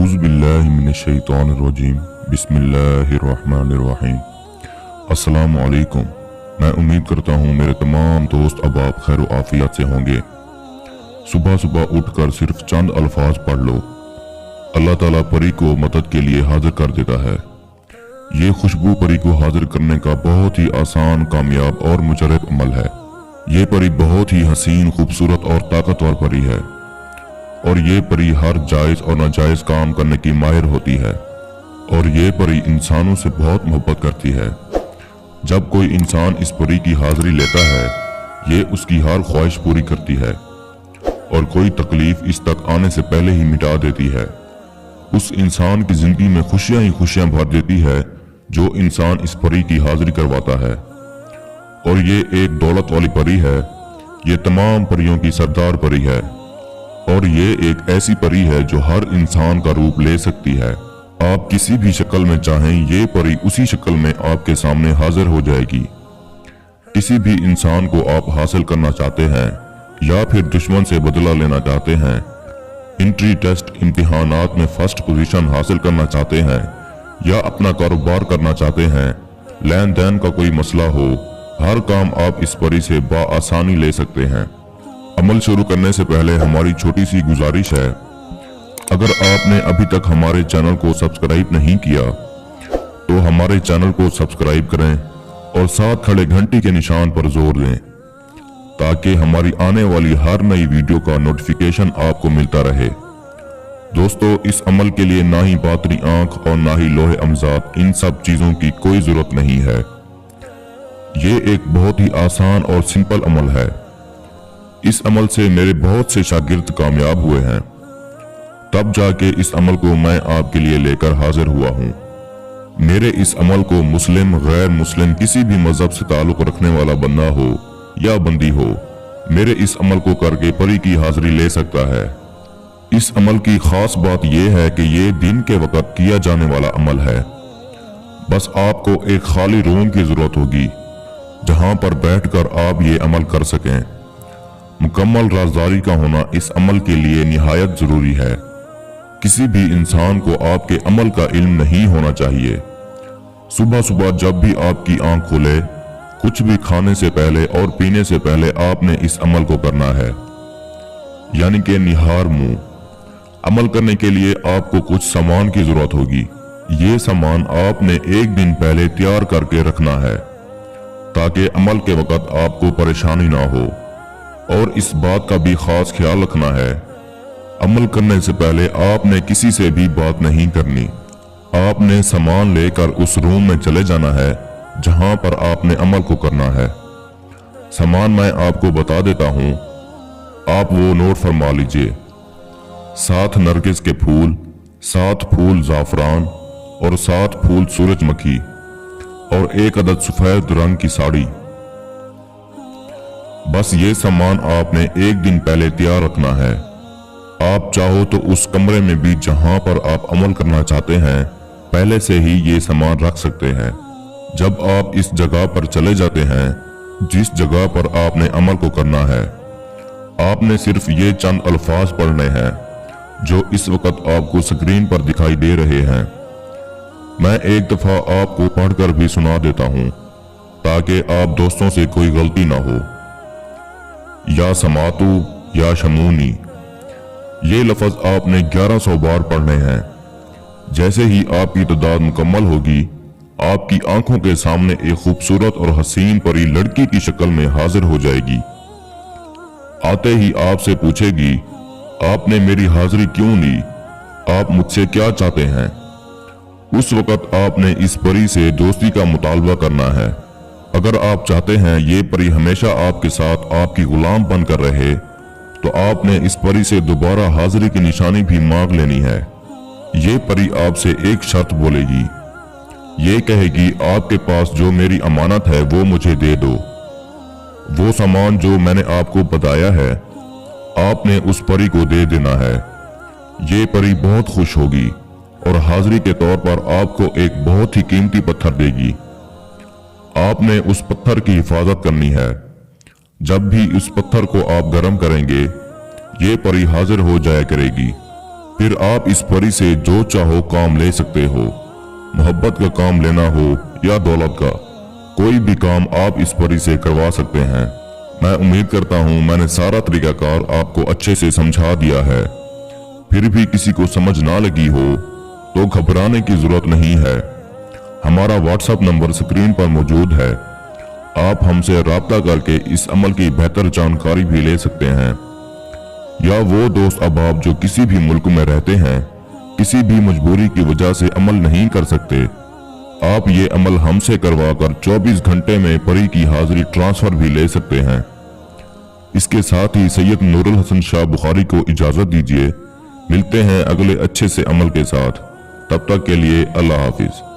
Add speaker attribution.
Speaker 1: औज़ु बिल्लाहि मिनश्शैतानिर्रजीम बिस्मिल्लाहिर्रहमानिर्रहीम। अस्सलामु अलैकुम। मैं उम्मीद करता हूँ मेरे तमाम दोस्त अब आप खैर आफियत से होंगे। सुबह सुबह उठकर सिर्फ चंद अल्फाज पढ़ लो, अल्लाह ताला परी को मदद के लिए हाजिर कर देता है। ये खुशबू परी को हाजिर करने का बहुत ही आसान, कामयाब और मुजरब अमल है। ये परी बहुत ही हसीन, खूबसूरत और ताकतवर परी है और ये परी हर जायज और नाजायज काम करने की माहिर होती है और ये परी इंसानों से बहुत मोहब्बत करती है। जब कोई इंसान इस परी की हाजिरी लेता है, ये उसकी हर ख्वाहिश पूरी करती है और कोई तकलीफ इस तक आने से पहले ही मिटा देती है। उस इंसान की जिंदगी में खुशियां ही खुशियां भर देती है जो इंसान इस परी की हाजिरी करवाता है। और ये एक दौलत वाली परी है, ये तमाम परियों की सरदार परी है और ये एक ऐसी परी है जो हर इंसान का रूप ले सकती है। आप किसी भी शक्ल में चाहें, ये परी उसी शक्ल में आपके सामने हाजिर हो जाएगी। किसी भी इंसान को आप हासिल करना चाहते हैं या फिर दुश्मन से बदला लेना चाहते हैं, एंट्री टेस्ट इम्तिहानात में फर्स्ट पोजीशन हासिल करना चाहते हैं या अपना कारोबार करना चाहते हैं, लेन देन का कोई मसला हो, हर काम आप इस परी से बआसानी ले सकते हैं। अमल शुरू करने से पहले हमारी छोटी सी गुजारिश है, अगर आपने अभी तक हमारे चैनल को सब्सक्राइब नहीं किया तो हमारे चैनल को सब्सक्राइब करें और साथ खड़े घंटी के निशान पर जोर दें ताकि हमारी आने वाली हर नई वीडियो का नोटिफिकेशन आपको मिलता रहे। दोस्तों, इस अमल के लिए ना ही बातरी आंख और ना ही लोहे अमजाद, इन सब चीजों की कोई जरूरत नहीं है। ये एक बहुत ही आसान और सिंपल अमल है। इस अमल से मेरे बहुत से शागिर्द कामयाब हुए हैं, तब जाके इस अमल को मैं आपके लिए लेकर हाजिर हुआ हूँ। मेरे इस अमल को मुस्लिम, गैर मुस्लिम, किसी भी मजहब से ताल्लुक रखने वाला बंदा हो या बंदी हो, मेरे इस अमल को करके परी की हाजिरी ले सकता है। इस अमल की खास बात यह है कि ये दिन के वक्त किया जाने वाला अमल है। बस आपको एक खाली रूम की जरूरत होगी जहां पर बैठकर आप ये अमल कर सकें। मुकम्मल राज़दारी का होना इस अमल के लिए निहायत जरूरी है। किसी भी इंसान को आपके अमल का इल्म नहीं होना चाहिए। सुबह सुबह जब भी आपकी आंख खुले, कुछ भी खाने से पहले और पीने से पहले आपने इस अमल को करना है, यानी कि निहार मुंह। अमल करने के लिए आपको कुछ सामान की जरूरत होगी। ये सामान आपने एक दिन पहले तैयार करके रखना है ताकि अमल के वक्त आपको परेशानी ना हो। और इस बात का भी खास ख्याल रखना है, अमल करने से पहले आपने किसी से भी बात नहीं करनी। आपने सामान लेकर उस रूम में चले जाना है जहां पर आपने अमल को करना है। सामान मैं आपको बता देता हूं, आप वो नोट फरमा लीजिए। 7 नरगिस के फूल, 7 फूल जाफरान और 7 फूल सूरजमुखी और 1 अदद सफेद रंग की साड़ी। बस ये सामान आपने एक दिन पहले तैयार रखना है। आप चाहो तो उस कमरे में भी जहां पर आप अमल करना चाहते हैं पहले से ही ये सामान रख सकते हैं। जब आप इस जगह पर चले जाते हैं जिस जगह पर आपने अमल को करना है, आपने सिर्फ ये चंद अल्फाज पढ़ने हैं जो इस वक्त आपको स्क्रीन पर दिखाई दे रहे हैं। मैं एक दफा आपको पढ़कर भी सुना देता हूं ताकि आप दोस्तों से कोई गलती ना हो। या समातु या शमूनी, ये लफ्ज आपने 1100 बार पढ़ने हैं। जैसे ही आपकी तादाद मुकम्मल होगी, आपकी आंखों के सामने एक खूबसूरत और हसीन परी लड़की की शक्ल में हाजिर हो जाएगी। आते ही आपसे पूछेगी, आपने मेरी हाजिरी क्यों ली? आप मुझसे क्या चाहते हैं? उस वक्त आपने इस परी से दोस्ती का मुतालबा करना है। अगर आप चाहते हैं ये परी हमेशा आपके साथ आपकी गुलाम बनकर रहे, तो आपने इस परी से दोबारा हाजिरी की निशानी भी मांग लेनी है। ये परी आपसे एक शर्त बोलेगी, ये कहेगी, आपके पास जो मेरी अमानत है वो मुझे दे दो। वो सामान जो मैंने आपको बताया है, आपने उस परी को दे देना है। ये परी बहुत खुश होगी और हाजिरी के तौर पर आपको एक बहुत ही कीमती पत्थर देगी। आपने उस पत्थर की हिफाजत करनी है। जब भी उस पत्थर को आप गर्म करेंगे, ये परी हाजिर हो जाया करेगी। फिर आप इस परी से जो चाहो काम ले सकते हो। मोहब्बत का काम लेना हो या दौलत का, कोई भी काम आप इस परी से करवा सकते हैं। मैं उम्मीद करता हूँ मैंने सारा तरीकाकार आपको अच्छे से समझा दिया है। फिर भी किसी को समझ ना लगी हो तो घबराने की जरूरत नहीं है। हमारा व्हाट्सएप नंबर स्क्रीन पर मौजूद है। आप हमसे राब्ता करके इस अमल की बेहतर जानकारी भी ले सकते हैं। या वो दोस्त अहबाब जो किसी भी मुल्क में रहते हैं, किसी भी मजबूरी की वजह से अमल नहीं कर सकते, आप ये अमल हमसे करवाकर 24 घंटे में परी की हाजिरी ट्रांसफर भी ले सकते हैं। इसके साथ ही सैयद नूरुल हसन शाह बुखारी को इजाजत दीजिए। मिलते हैं अगले अच्छे से अमल के साथ। तब तक के लिए अल्लाह हाफिज।